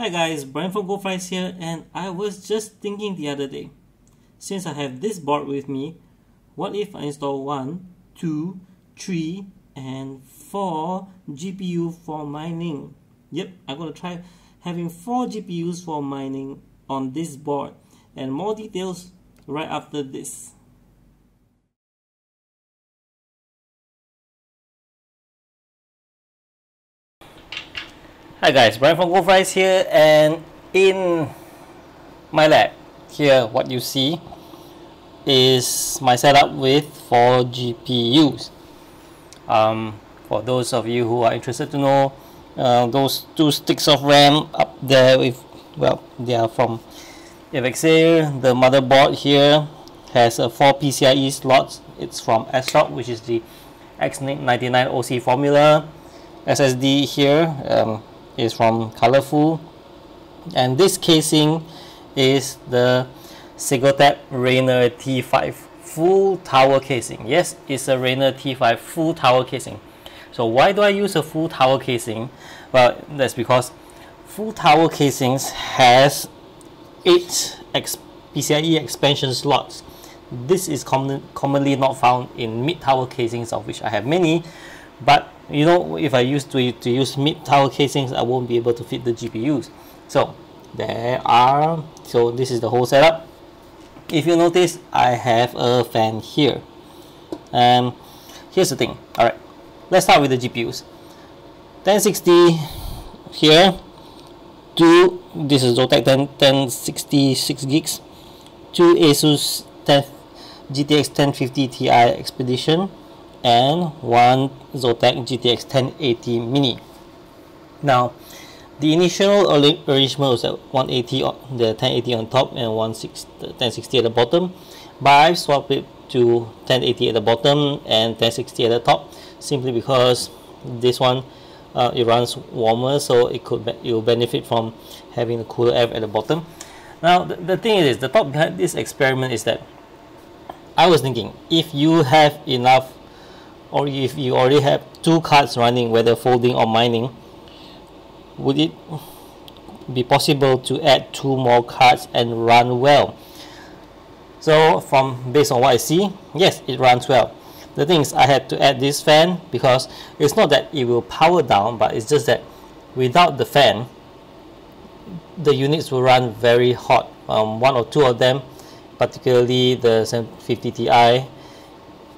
Hi guys, Brian from goldfries here, and I was just thinking the other day, since I have this board with me, what if I install 1, 2, 3 and 4 GPU for mining? Yep, I'm gonna try having 4 GPUs for mining on this board, and more details right after this. Hi guys, Brian from goldfries here, and in my lab here what you see is my setup with 4 GPUs. For those of you who are interested to know, those 2 sticks of RAM up there, they are from Avexir. The motherboard here has 4 PCIe slots. It's from ASRock, which is the X99 OC Formula. SSD here is from Colorful, and this casing is the Segotep Raynor T5 full tower casing. Yes, it's a Raynor T5 full tower casing. So why do I use a full tower casing? Well, that's because full tower casings has 8 PCIe expansion slots. This is commonly not found in mid tower casings, of which I have many, but you know, if I used to use mid tower casings, I won't be able to fit the GPUs. So this is the whole setup. If you notice, I have a fan here. Here's the thing. Alright, let's start with the GPUs. 1060 here, this is Zotac 1066 gigs, 2 ASUS GTX 1050 Ti Expedition, and 1 Zotac GTX 1080 Mini. Now, the initial arrangement was at 180, the 1080 on top, and 1060 at the bottom, but I've swapped it to 1080 at the bottom and 1060 at the top, simply because this one it runs warmer, so it will benefit from having a cooler air at the bottom. Now, the thing is, the thought behind this experiment is that I was thinking, if you have enough, or if you already have 2 cards running, whether folding or mining, would it be possible to add 2 more cards and run well? So based on what I see, yes, it runs well. The thing is, I had to add this fan because it's not that it will power down, but it's just that without the fan, the units will run very hot. 1 or 2 of them, particularly the 750 Ti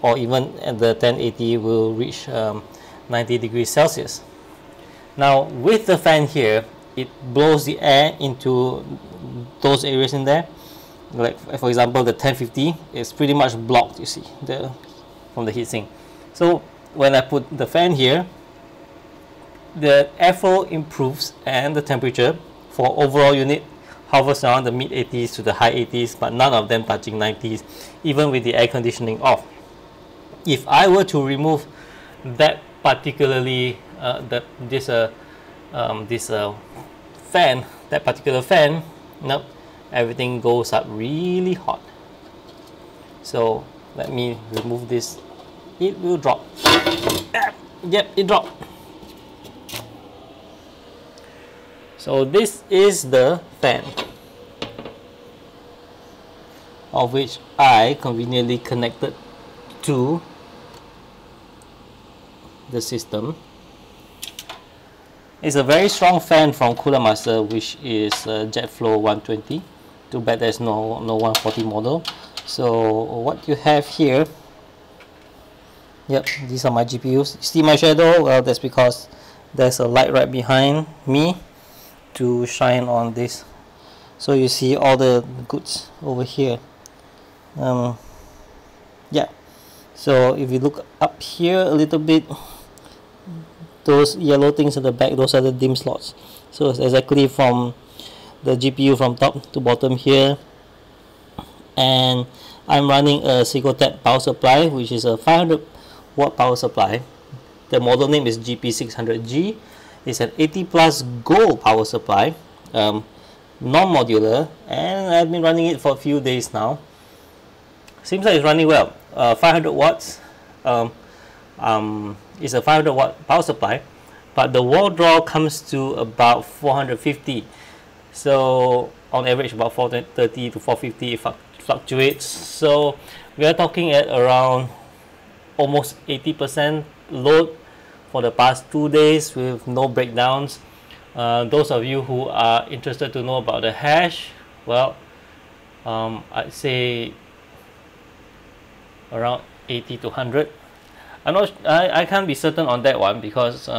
or even at the 1080, will reach 90 degrees Celsius. Now, with the fan here, it blows the air into those areas in there. Like, for example, the 1050 is pretty much blocked, you see, from the heatsink. So when I put the fan here, the airflow improves and the temperature for overall unit hovers around the mid 80s to the high 80s, but none of them touching 90s, even with the air conditioning off. If I were to remove that particular fan, nope, everything goes up really hot. So let me remove this. It will drop. Yep, it dropped. So this is the fan, of which I conveniently connected to the system. It's a very strong fan from Cooler Master, which is JetFlow 120. Too bad there's no 140 model. So what you have here, yep, these are my GPUs. See my shadow? Well, that's because there's a light right behind me to shine on this, so you see all the goods over here. Yeah, so if you look up here a little bit, those yellow things at the back, those are the DIMM slots. So it's exactly from the GPU from top to bottom here. And I'm running a Segotep power supply, which is a 500 watt power supply. The model name is GP600G. It's an 80 plus gold power supply, non-modular, and I've been running it for a few days now. Seems like it's running well. 500 watts. It's a 500 watt power supply, but the wall draw comes to about 450. So on average about 430 to 450 fluctuates. So we are talking at around almost 80% load for the past 2 days with no breakdowns. Those of you who are interested to know about the hash, well, I'd say around 80 to 100. I can't be certain on that one because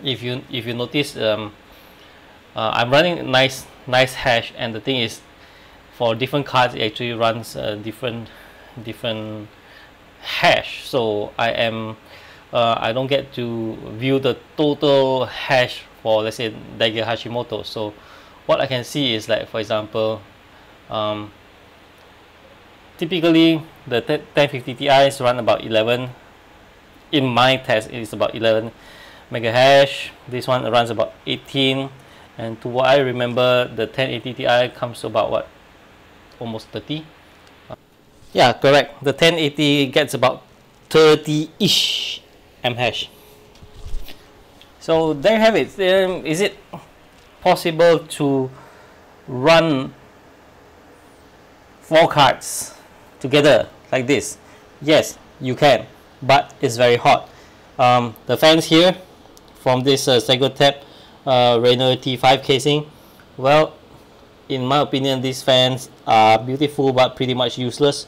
if you notice, I'm running nice hash, and the thing is, for different cards it actually runs different hash. So I don't get to view the total hash for, let's say, Daiga Hashimoto. So what I can see is, like, for example, typically the 1050 Ti's run about 11. In my test it is about 11 mega hash. This one runs about 18, and to what I remember, the 1080 Ti comes to about what, almost 30. Yeah, correct, the 1080 gets about 30-ish M hash. So there you have it. Is it possible to run 4 cards together like this? Yes, you can, but it's very hot. The fans here from this Segotep Raynor T5 casing, well, in my opinion, these fans are beautiful but pretty much useless,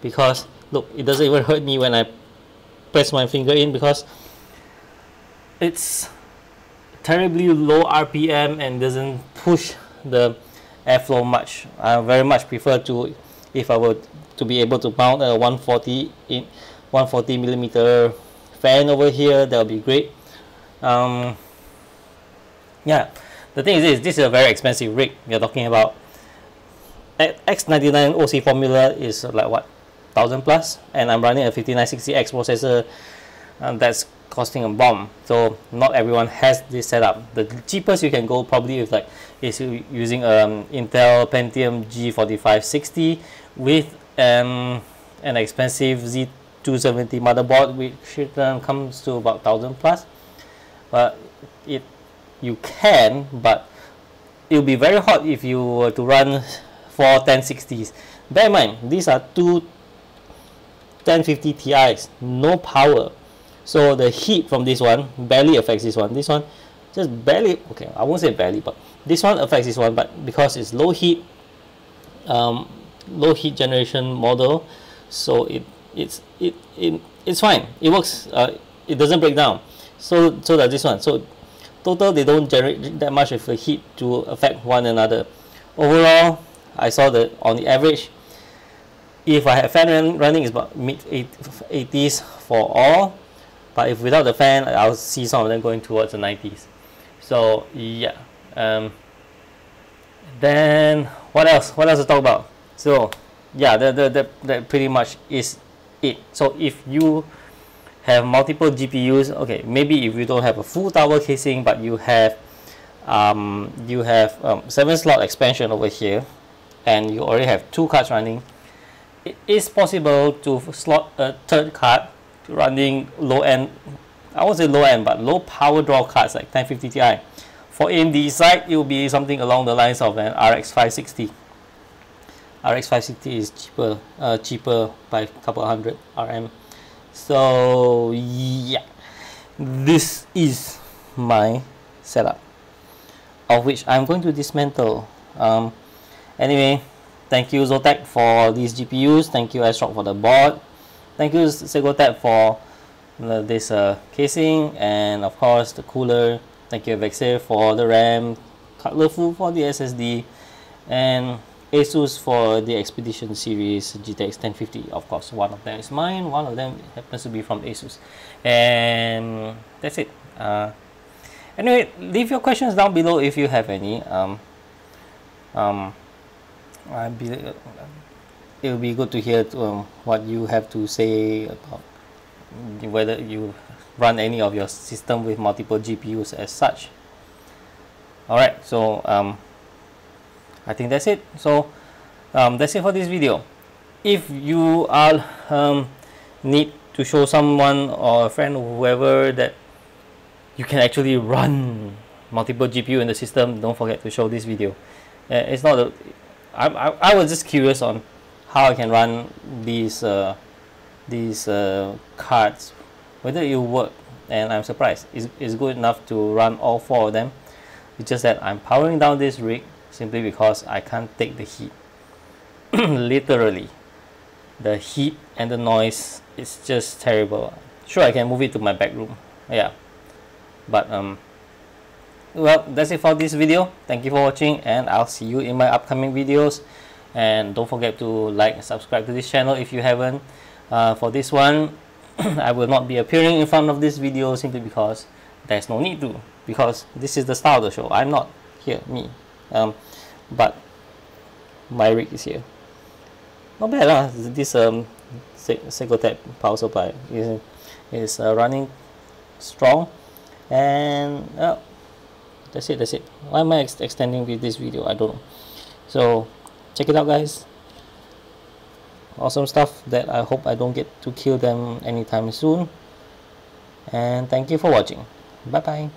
because look, it doesn't even hurt me when I press my finger in, because it's terribly low RPM and doesn't push the airflow much. I very much prefer to, if I were to be able to mount a 140 millimeter fan over here, that would be great. Yeah, the thing is this is a very expensive rig. We are talking about X99 OC Formula is like what, 1000 plus, and I'm running a 5960X processor, and that's costing a bomb. So not everyone has this setup. The cheapest you can go probably is using Intel Pentium G4560 with an expensive Z270 motherboard, which comes to about 1000 plus. But you can, but it'll be very hot if you were to run 4 1060s. Bear in mind, these are two 1050 Ti's, no power. So the heat from this one barely affects this one. This one just barely, okay, I won't say barely, but this one affects this one. But because it's low heat generation model, so it's fine. It works. It doesn't break down. So does this one. So total, they don't generate that much of a heat to affect one another. Overall, I saw that on the average, if I have fan running, it's about mid 80s for all. But if without the fan, I'll see some of them going towards the 90s. So yeah. Then what else? What else to talk about? So yeah, that pretty much is it. So if you have multiple GPUs, okay, maybe if you don't have a full tower casing, but you have 7-slot expansion over here, and you already have 2 cards running, it is possible to slot a 3rd card running low end, I won't say low end, but low power draw cards like 1050 Ti. For AMD side, it will be something along the lines of an RX 560. RX 560 is cheaper by a couple hundred RM. So yeah, this is my setup, of which I'm going to dismantle. Anyway, thank you Zotac for these GPUs. Thank you ASRock for the board. Thank you Segotep for this casing, and of course the cooler. Thank you Avexir for the RAM, Colorful for the SSD, and ASUS for the Expedition Series GTX 1050. Of course, one of them is mine, one of them happens to be from ASUS, and that's it. Anyway, leave your questions down below if you have any. It will be good to hear what you have to say about whether you run any of your system with multiple GPUs as such. Alright, so I think that's it. So that's it for this video. If you are need to show someone or a friend or whoever that you can actually run multiple GPU in the system, don't forget to show this video. It's not a, I was just curious on how I can run these cards, whether it will work, and I'm surprised. It's good enough to run all 4 of them. It's just that I'm powering down this rig simply because I can't take the heat. Literally, the heat and the noise is just terrible. Sure, I can move it to my back room, yeah, but well, that's it for this video. Thank you for watching, and I'll see you in my upcoming videos. And don't forget to like and subscribe to this channel if you haven't. For this one, I will not be appearing in front of this video simply because there's no need to, because this is the star of the show. I'm not here, me, but my rig is here. Not bad, this Segotep power supply is running strong, and that's it. Why am I extending with this video? I don't know. So check it out, guys. Awesome stuff that I hope I don't get to kill them anytime soon. And thank you for watching. Bye bye.